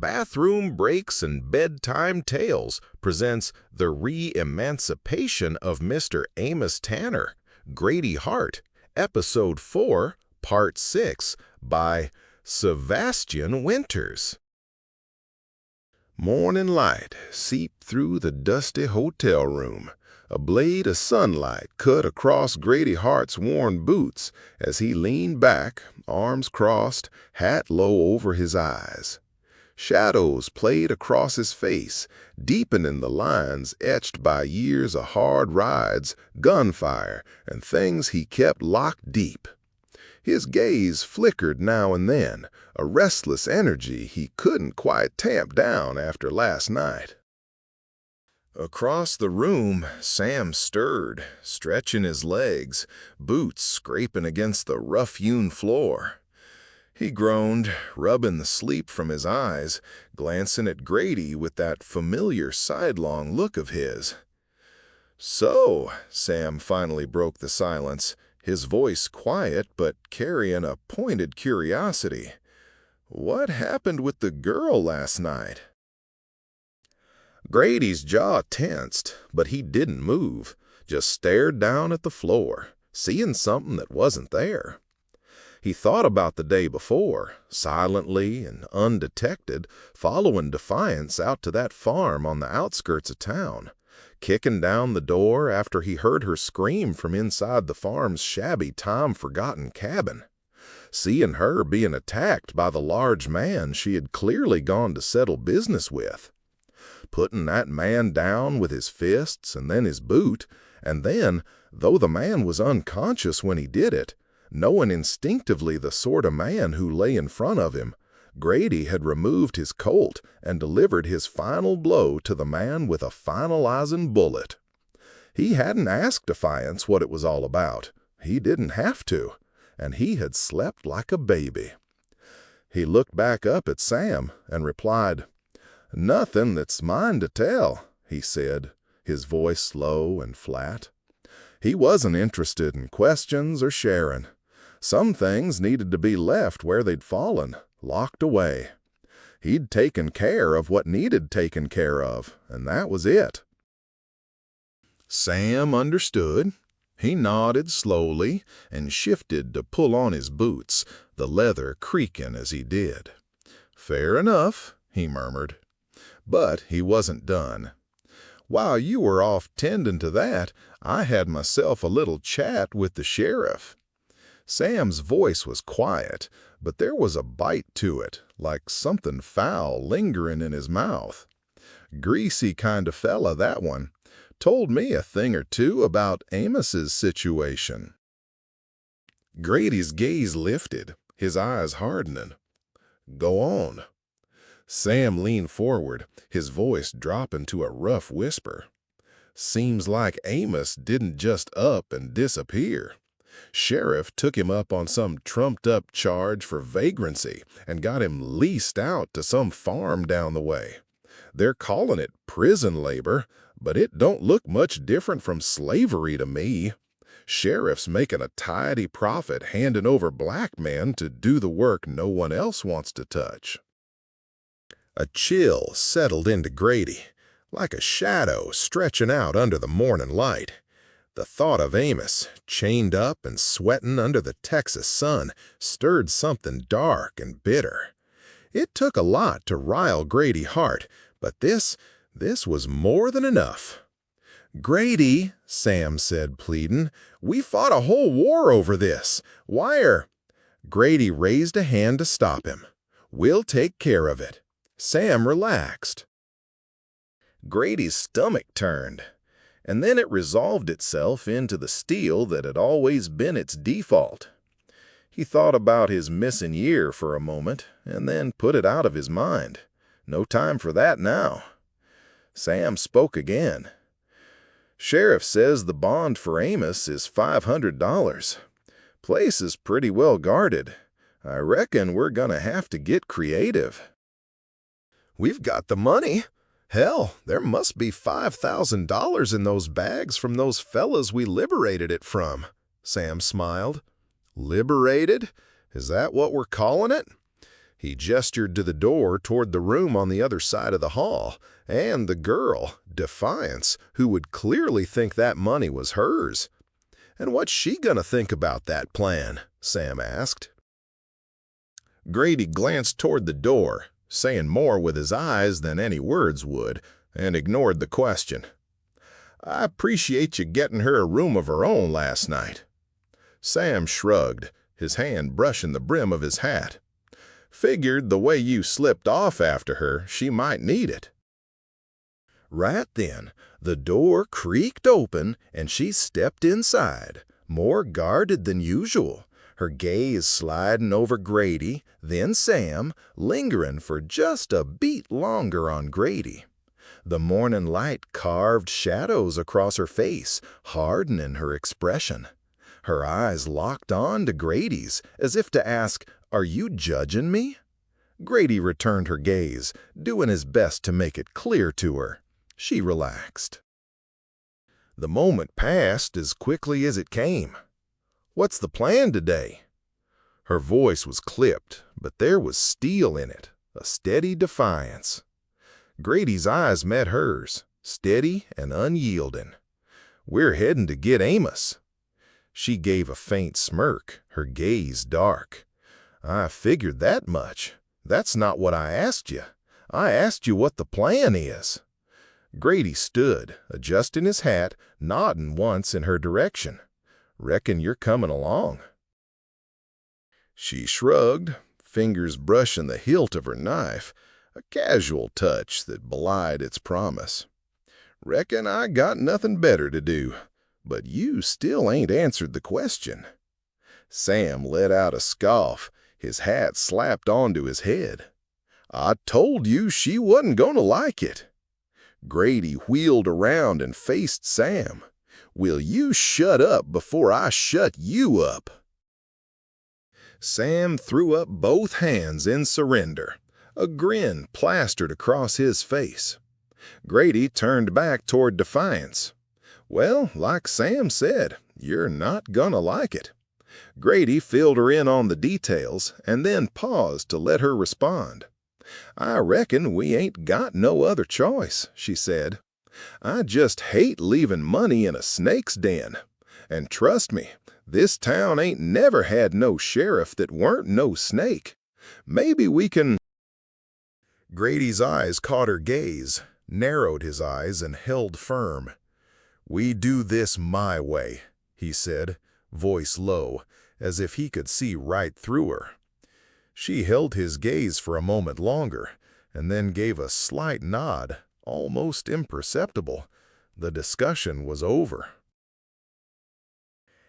Bathroom Breaks and Bedtime Tales presents The Re-Emancipation of Mr. Amos Tanner, Grady Hart, Episode 4, Part 6, by Sevastian Winters. Morning light seeped through the dusty hotel room. A blade of sunlight cut across Grady Hart's worn boots as he leaned back, arms crossed, hat low over his eyes. Shadows played across his face, deepening the lines etched by years of hard rides, gunfire, and things he kept locked deep. His gaze flickered now and then, a restless energy he couldn't quite tamp down after last night. Across the room, Sam stirred, stretching his legs, boots scraping against the rough-hewn floor. He groaned, rubbing the sleep from his eyes, glancing at Grady with that familiar sidelong look of his. "So," Sam finally broke the silence, his voice quiet but carrying a pointed curiosity. "What happened with the girl last night?" Grady's jaw tensed, but he didn't move, just stared down at the floor, seeing something that wasn't there. He thought about the day before, silently and undetected, following Defiance out to that farm on the outskirts of town, kicking down the door after he heard her scream from inside the farm's shabby time-forgotten cabin, seeing her being attacked by the large man she had clearly gone to settle business with, putting that man down with his fists and then his boot, and then, though the man was unconscious when he did it, knowing instinctively the sort of man who lay in front of him, Grady had removed his Colt and delivered his final blow to the man with a finalizing bullet. He hadn't asked Defiance what it was all about. He didn't have to, and he had slept like a baby. He looked back up at Sam and replied, "Nothing that's mine to tell," he said, his voice slow and flat. He wasn't interested in questions or sharing. Some things needed to be left where they'd fallen, locked away. He'd taken care of what needed taken care of, and that was it. Sam understood. He nodded slowly and shifted to pull on his boots, the leather creaking as he did. "Fair enough," he murmured. But he wasn't done. "While you were off tending to that, I had myself a little chat with the sheriff." Sam's voice was quiet, but there was a bite to it, like something foul lingering in his mouth. "Greasy kind of fella, that one. Told me a thing or two about Amos's situation." Grady's gaze lifted, his eyes hardening. "Go on." Sam leaned forward, his voice dropping to a rough whisper. "Seems like Amos didn't just up and disappear. Sheriff took him up on some trumped-up charge for vagrancy and got him leased out to some farm down the way. They're calling it prison labor, but it don't look much different from slavery to me. Sheriff's making a tidy profit handing over black men to do the work no one else wants to touch." A chill settled into Grady, like a shadow stretching out under the morning light. The thought of Amos, chained up and sweating under the Texas sun, stirred something dark and bitter. It took a lot to rile Grady Hart, but this was more than enough. "Grady," Sam said, pleading, "we fought a whole war over this. Why are—" Grady raised a hand to stop him. "We'll take care of it." Sam relaxed. Grady's stomach turned, and then it resolved itself into the steel that had always been its default. He thought about his missing year for a moment, and then put it out of his mind. No time for that now. Sam spoke again. "Sheriff says the bond for Amos is $500. Place is pretty well guarded. I reckon we're gonna have to get creative." "We've got the money. Hell, there must be $5,000 in those bags from those fellas we liberated it from," Sam smiled. "Liberated? Is that what we're calling it?" He gestured to the door toward the room on the other side of the hall, and the girl, Defiance, who would clearly think that money was hers. "And what's she gonna think about that plan?" Sam asked. Grady glanced toward the door, saying more with his eyes than any words would, and ignored the question. "I appreciate you getting her a room of her own last night." Sam shrugged, his hand brushing the brim of his hat. "Figured the way you slipped off after her, she might need it." Right then, the door creaked open and she stepped inside, more guarded than usual, her gaze sliding over Grady, then Sam, lingering for just a beat longer on Grady. The morning light carved shadows across her face, hardening her expression. Her eyes locked on to Grady's, as if to ask, "Are you judging me?" Grady returned her gaze, doing his best to make it clear to her. She relaxed. The moment passed as quickly as it came. "What's the plan today?" Her voice was clipped, but there was steel in it, a steady defiance. Grady's eyes met hers, steady and unyielding. "We're heading to get Amos." She gave a faint smirk, her gaze dark. "I figured that much. That's not what I asked you. I asked you what the plan is." Grady stood, adjusting his hat, nodding once in her direction. "Reckon you're coming along." She shrugged, fingers brushing the hilt of her knife, a casual touch that belied its promise. "Reckon I got nothing better to do. But you still ain't answered the question." Sam let out a scoff, his hat slapped onto his head. "I told you she wasn't gonna like it." Grady wheeled around and faced Sam. "Will you shut up before I shut you up?" Sam threw up both hands in surrender, a grin plastered across his face. Grady turned back toward Defiance. "Well, like Sam said, you're not gonna like it." Grady filled her in on the details and then paused to let her respond. "I reckon we ain't got no other choice," she said. "I just hate leaving money in a snake's den. And trust me, this town ain't never had no sheriff that weren't no snake. Maybe we can—" Grady's eyes caught her gaze, narrowed his eyes, and held firm. "We do this my way," he said, voice low, as if he could see right through her. She held his gaze for a moment longer, and then gave a slight nod, almost imperceptible. The discussion was over.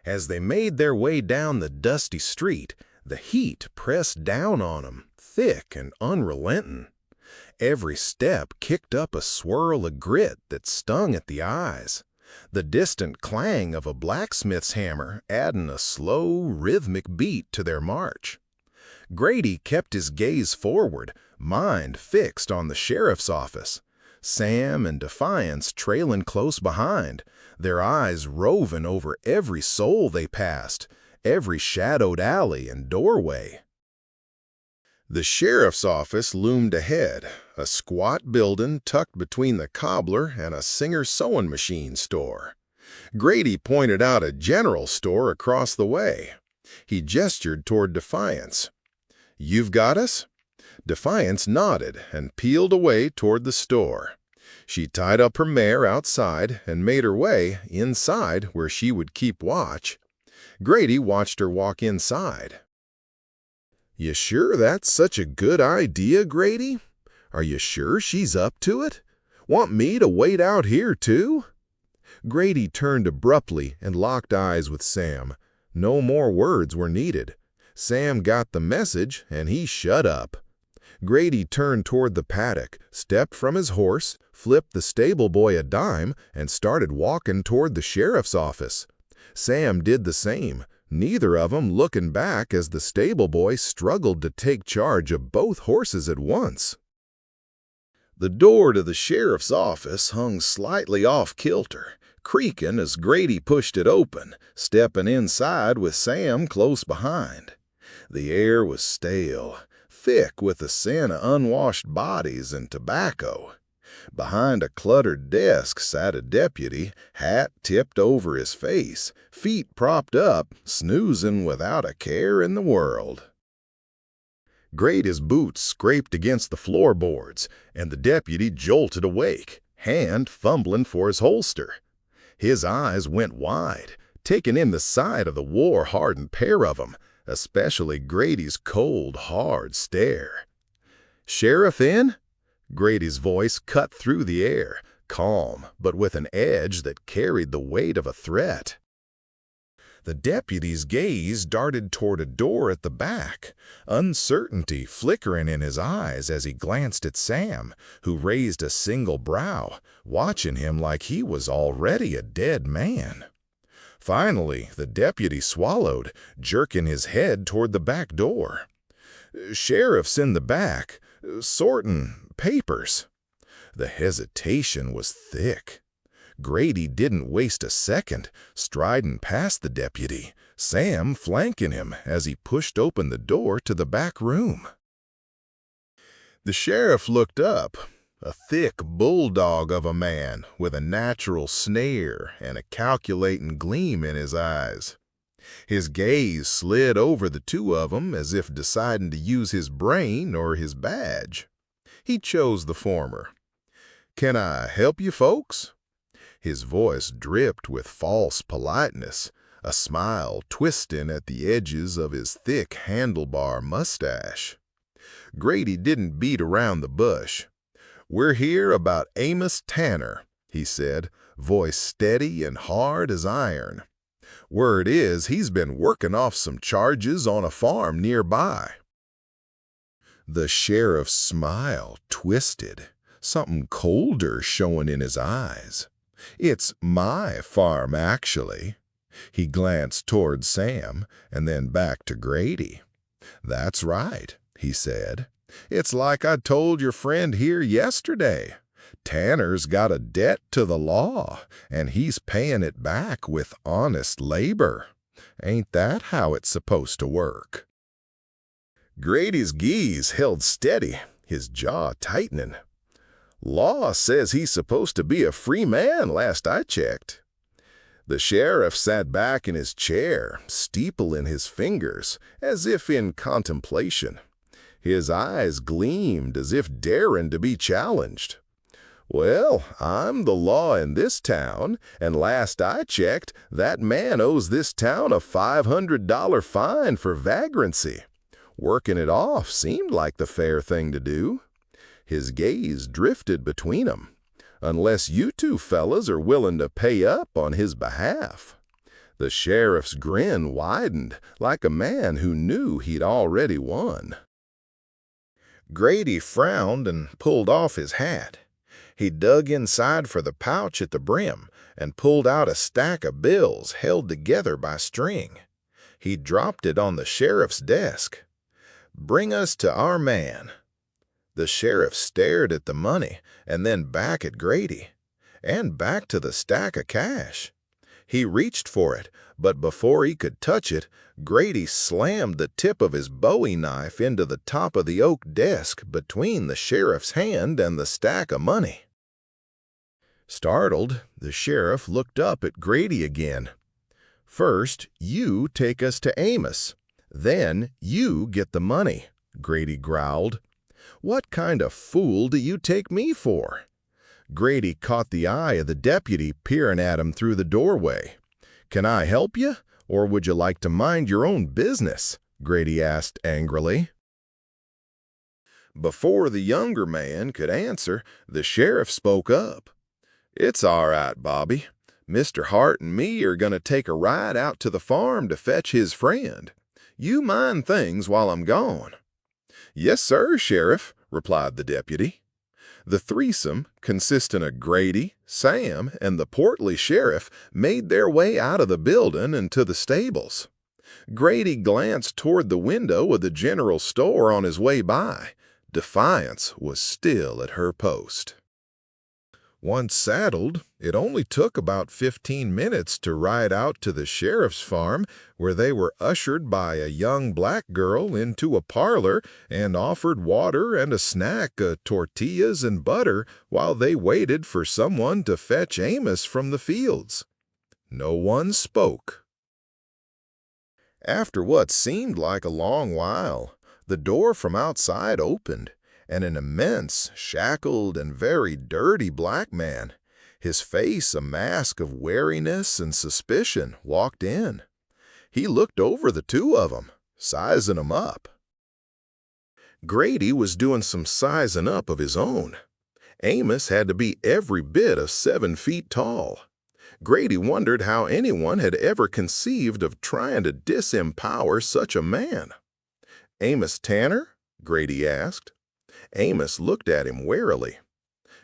As they made their way down the dusty street, the heat pressed down on them, thick and unrelenting. Every step kicked up a swirl of grit that stung at the eyes, the distant clang of a blacksmith's hammer adding a slow, rhythmic beat to their march. Grady kept his gaze forward, mind fixed on the sheriff's office. Sam and Defiance trailing close behind, their eyes roving over every soul they passed, every shadowed alley and doorway. The sheriff's office loomed ahead, a squat building tucked between the cobbler and a Singer sewing machine store. Grady pointed out a general store across the way. He gestured toward Defiance. "You've got us?" Defiance nodded and peeled away toward the store. She tied up her mare outside and made her way inside where she would keep watch. Grady watched her walk inside. "You sure that's such a good idea, Grady? Are you sure she's up to it? Want me to wait out here, too?" Grady turned abruptly and locked eyes with Sam. No more words were needed. Sam got the message, and he shut up. Grady turned toward the paddock, stepped from his horse, flipped the stable boy a dime, and started walking toward the sheriff's office. Sam did the same, neither of them looking back as the stable boy struggled to take charge of both horses at once. The door to the sheriff's office hung slightly off-kilter, creaking as Grady pushed it open, stepping inside with Sam close behind. The air was stale, thick with the scent of unwashed bodies and tobacco. Behind a cluttered desk sat a deputy, hat tipped over his face, feet propped up, snoozing without a care in the world. Grady's boots scraped against the floorboards, and the deputy jolted awake, hand fumbling for his holster. His eyes went wide, taking in the sight of the war-hardened pair of them, especially Grady's cold, hard stare. "Sheriff in?" Grady's voice cut through the air, calm, but with an edge that carried the weight of a threat. The deputy's gaze darted toward a door at the back, uncertainty flickering in his eyes as he glanced at Sam, who raised a single brow, watching him like he was already a dead man. Finally, the deputy swallowed, jerking his head toward the back door. "Sheriff's in the back, sorting papers." The hesitation was thick. Grady didn't waste a second, striding past the deputy, Sam flanking him as he pushed open the door to the back room. The sheriff looked up, a thick bulldog of a man with a natural snare and a calculating gleam in his eyes. His gaze slid over the two of them as if deciding to use his brain or his badge. He chose the former. "Can I help you folks?" His voice dripped with false politeness, a smile twisting at the edges of his thick handlebar mustache. Grady didn't beat around the bush. "We're here about Amos Tanner," he said, voice steady and hard as iron. "Word is he's been working off some charges on a farm nearby." The sheriff's smile twisted, something colder showing in his eyes. "It's my farm, actually." He glanced toward Sam and then back to Grady. "That's right," he said. "It's like I told your friend here yesterday. Tanner's got a debt to the law, and he's paying it back with honest labor. Ain't that how it's supposed to work?" Grady's gaze held steady, his jaw tightening. "Law says he's supposed to be a free man, last I checked." The sheriff sat back in his chair, steepling his fingers, as if in contemplation. His eyes gleamed as if daring to be challenged. "Well, I'm the law in this town, and last I checked, that man owes this town a $500 fine for vagrancy. Working it off seemed like the fair thing to do." His gaze drifted between them. "Unless you two fellas are willing to pay up on his behalf." The sheriff's grin widened, like a man who knew he'd already won. Grady frowned and pulled off his hat. He dug inside for the pouch at the brim and pulled out a stack of bills held together by string. He dropped it on the sheriff's desk. "Bring us to our man." The sheriff stared at the money and then back at Grady, and back to the stack of cash. He reached for it, but before he could touch it, Grady slammed the tip of his Bowie knife into the top of the oak desk between the sheriff's hand and the stack of money. Startled, the sheriff looked up at Grady again. "First, you take us to Amos. Then you get the money," Grady growled. "What kind of fool do you take me for?" Grady caught the eye of the deputy peering at him through the doorway. "Can I help you, or would you like to mind your own business?" Grady asked angrily. Before the younger man could answer, the sheriff spoke up. "It's all right, Bobby. Mr. Hart and me are going to take a ride out to the farm to fetch his friend. You mind things while I'm gone." "Yes, sir, Sheriff," replied the deputy. The threesome, consisting of Grady, Sam, and the portly sheriff, made their way out of the building and to the stables. Grady glanced toward the window of the general store on his way by. Defiance was still at her post. Once saddled, it only took about 15 minutes to ride out to the sheriff's farm, where they were ushered by a young black girl into a parlor and offered water and a snack, tortillas and butter, while they waited for someone to fetch Amos from the fields. No one spoke. After what seemed like a long while, the door from outside opened, and an immense, shackled, and very dirty black man, his face a mask of wariness and suspicion, walked in. He looked over the two of 'em, sizing 'em up. Grady was doing some sizing up of his own. Amos had to be every bit of 7 feet tall. Grady wondered how anyone had ever conceived of trying to disempower such a man. "Amos Tanner?" Grady asked. Amos looked at him warily.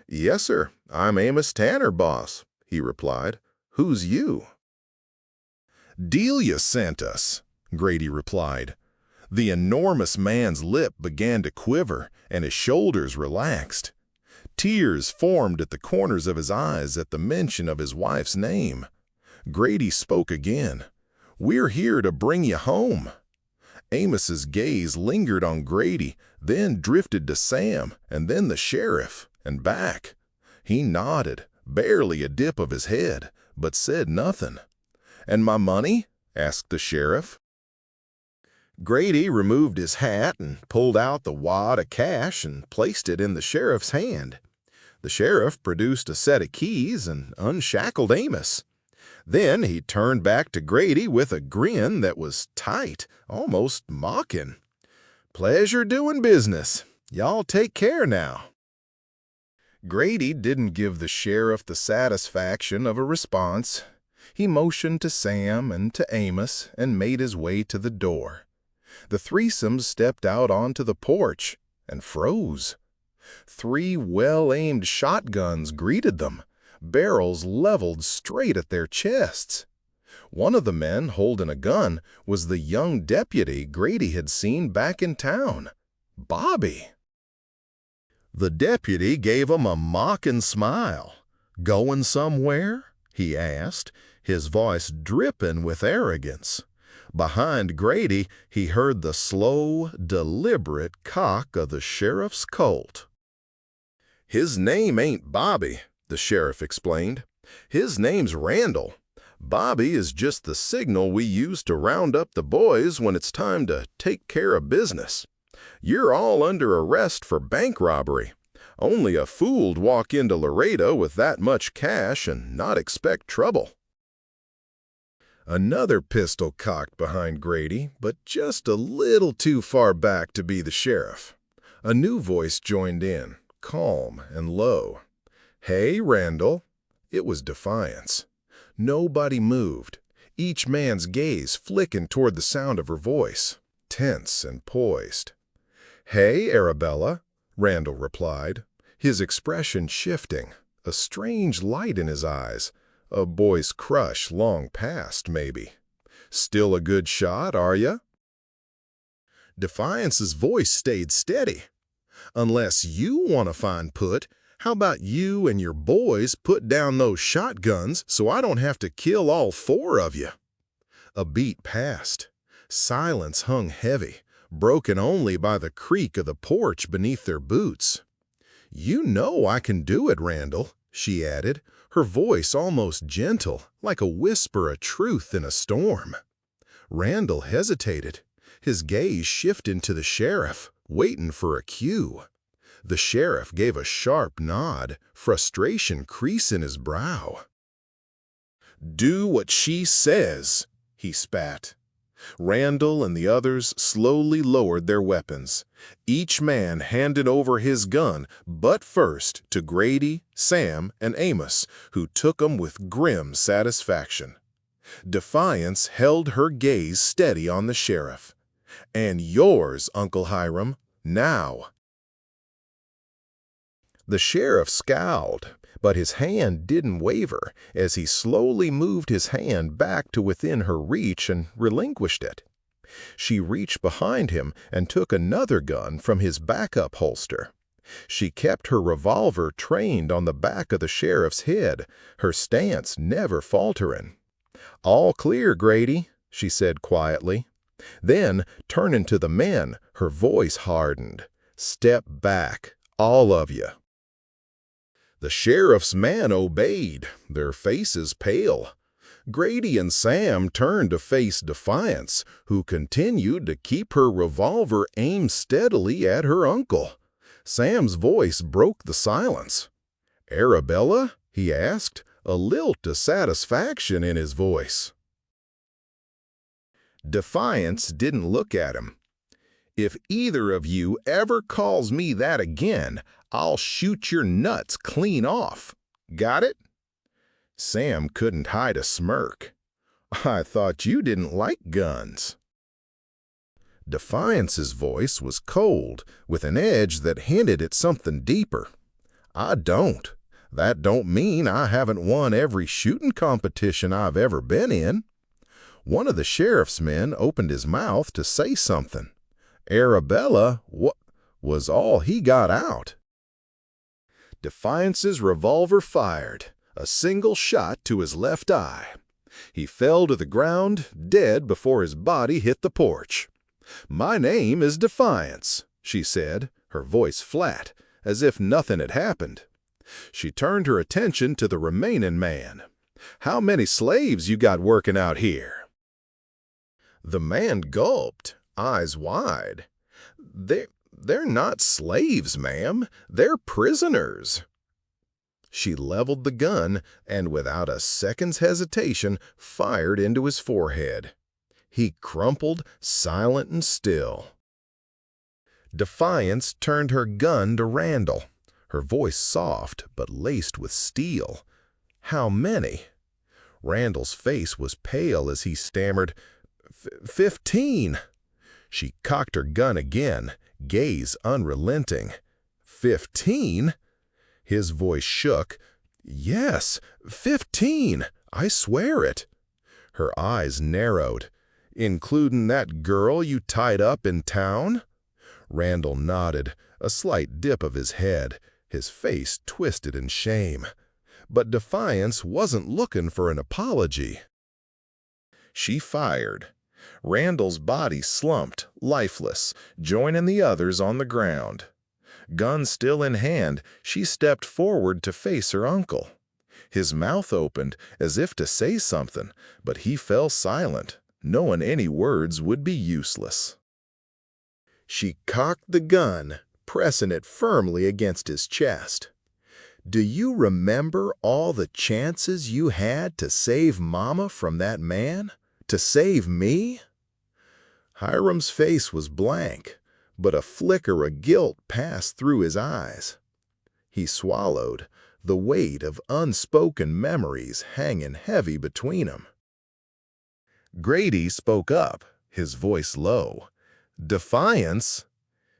"Yes, sir, I'm Amos Tanner, boss," he replied. "Who's you?" "Delia sent us," Grady replied. The enormous man's lip began to quiver, and his shoulders relaxed. Tears formed at the corners of his eyes at the mention of his wife's name. Grady spoke again. "We're here to bring you home." Amos's gaze lingered on Grady, then drifted to Sam, and then the sheriff, and back. He nodded, barely a dip of his head, but said nothing. "And my money?" asked the sheriff. Grady removed his hat and pulled out the wad of cash and placed it in the sheriff's hand. The sheriff produced a set of keys and unshackled Amos. Then he turned back to Grady with a grin that was tight, almost mocking. "Pleasure doing business. Y'all take care now." Grady didn't give the sheriff the satisfaction of a response. He motioned to Sam and to Amos and made his way to the door. The threesome stepped out onto the porch and froze. 3 well-aimed shotguns greeted them, barrels leveled straight at their chests. One of the men holding a gun was the young deputy Grady had seen back in town, Bobby. The deputy gave him a mocking smile. "Going somewhere?" he asked, his voice dripping with arrogance. Behind Grady, he heard the slow, deliberate cock of the sheriff's Colt. "His name ain't Bobby," the sheriff explained. "His name's Randall. Bobby is just the signal we use to round up the boys when it's time to take care of business. You're all under arrest for bank robbery. Only a fool'd walk into Laredo with that much cash and not expect trouble." Another pistol cocked behind Grady, but just a little too far back to be the sheriff. A new voice joined in, calm and low. "Hey, Randall." It was Defiance. Nobody moved, each man's gaze flicking toward the sound of her voice, tense and poised. "Hey, Arabella," Randall replied, his expression shifting, a strange light in his eyes, a boy's crush long past, maybe. "Still a good shot, are ya?" Defiance's voice stayed steady. "Unless you want to find put, how about you and your boys put down those shotguns so I don't have to kill all 4 of you?" A beat passed. Silence hung heavy, broken only by the creak of the porch beneath their boots. "You know I can do it, Randall," she added, her voice almost gentle, like a whisper of truth in a storm. Randall hesitated, his gaze shifting to the sheriff, waiting for a cue. The sheriff gave a sharp nod, frustration creasing his brow. "Do what she says," he spat. Randall and the others slowly lowered their weapons. Each man handed over his gun, but first to Grady, Sam, and Amos, who took 'em with grim satisfaction. Defiance held her gaze steady on the sheriff. "And yours, Uncle Hiram, now." The sheriff scowled, but his hand didn't waver as he slowly moved his hand back to within her reach and relinquished it. She reached behind him and took another gun from his backup holster. She kept her revolver trained on the back of the sheriff's head, her stance never faltering. "All clear, Grady," she said quietly. Then, turning to the men, her voice hardened. "Step back, all of you." The sheriff's men obeyed, their faces pale. Grady and Sam turned to face Defiance, who continued to keep her revolver aimed steadily at her uncle. Sam's voice broke the silence. "Arabella?" he asked, a lilt of satisfaction in his voice. Defiance didn't look at him. "If either of you ever calls me that again, I'll shoot your nuts clean off. Got it?" Sam couldn't hide a smirk. "I thought you didn't like guns." Defiance's voice was cold, with an edge that hinted at something deeper. "I don't. That don't mean I haven't won every shooting competition I've ever been in." One of the sheriff's men opened his mouth to say something. "Arabella, what?" was all he got out. Defiance's revolver fired, a single shot to his left eye. He fell to the ground, dead before his body hit the porch. "My name is Defiance," she said, her voice flat, as if nothing had happened. She turned her attention to the remaining man. "How many slaves you got working out here?" The man gulped, eyes wide. They're not slaves, ma'am. They're prisoners." She leveled the gun and, without a second's hesitation, fired into his forehead. He crumpled, silent and still. Defiance turned her gun to Randall, her voice soft but laced with steel. "How many?" Randall's face was pale as he stammered, 15. She cocked her gun again, gaze unrelenting. 15? His voice shook. "Yes, 15. I swear it." Her eyes narrowed. "Including that girl you tied up in town?" Randall nodded, a slight dip of his head, his face twisted in shame. But Defiance wasn't looking for an apology. She fired. Randall's body slumped, lifeless, joining the others on the ground. Gun still in hand, she stepped forward to face her uncle. His mouth opened, as if to say something, but he fell silent, knowing any words would be useless. She cocked the gun, pressing it firmly against his chest. "Do you remember all the chances you had to save Mama from that man? To save me?" Hiram's face was blank, but a flicker of guilt passed through his eyes. He swallowed, the weight of unspoken memories hanging heavy between them. Grady spoke up, his voice low. "Defiance?"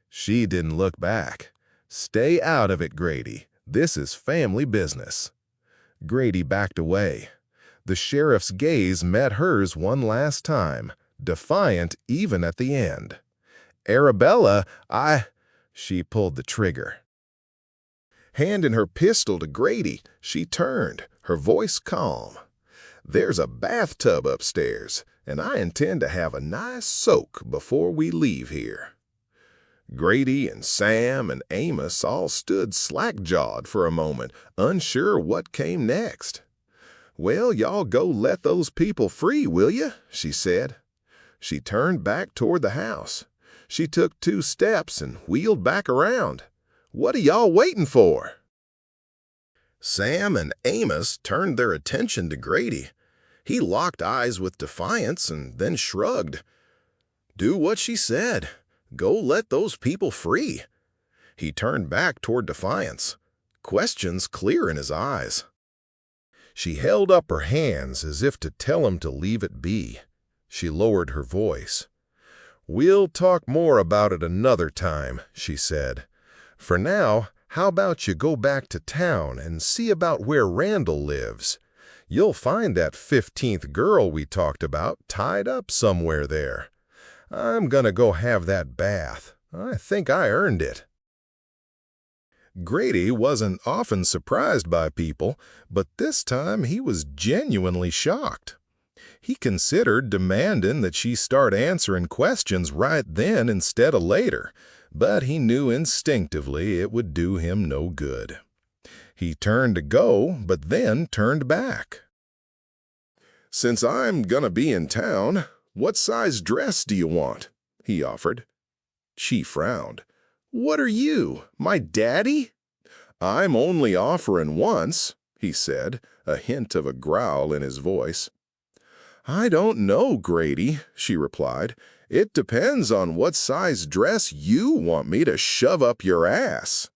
She didn't look back. "Stay out of it, Grady. This is family business." Grady backed away. The sheriff's gaze met hers one last time, defiant even at the end. "Arabella, She pulled the trigger. Handing her pistol to Grady, she turned, her voice calm. "There's a bathtub upstairs, and I intend to have a nice soak before we leave here." Grady and Sam and Amos all stood slack-jawed for a moment, unsure what came next. "Well, y'all go let those people free, will you?" she said. She turned back toward the house. She took 2 steps and wheeled back around. "What are y'all waiting for?" Sam and Amos turned their attention to Grady. He locked eyes with Defiance and then shrugged. "Do what she said. Go let those people free." He turned back toward Defiance, questions clear in his eyes. She held up her hands as if to tell him to leave it be. She lowered her voice. "We'll talk more about it another time," she said. "For now, how about you go back to town and see about where Randall lives? You'll find that 15th girl we talked about tied up somewhere there. I'm gonna go have that bath. I think I earned it." Grady wasn't often surprised by people, but this time he was genuinely shocked. He considered demanding that she start answering questions right then instead of later, but he knew instinctively it would do him no good. He turned to go, but then turned back. "Since I'm gonna be in town, what size dress do you want?" he offered. She frowned. "What are you, my daddy?" "I'm only offering once," he said, a hint of a growl in his voice. "I don't know, Grady," she replied. "It depends on what size dress you want me to shove up your ass."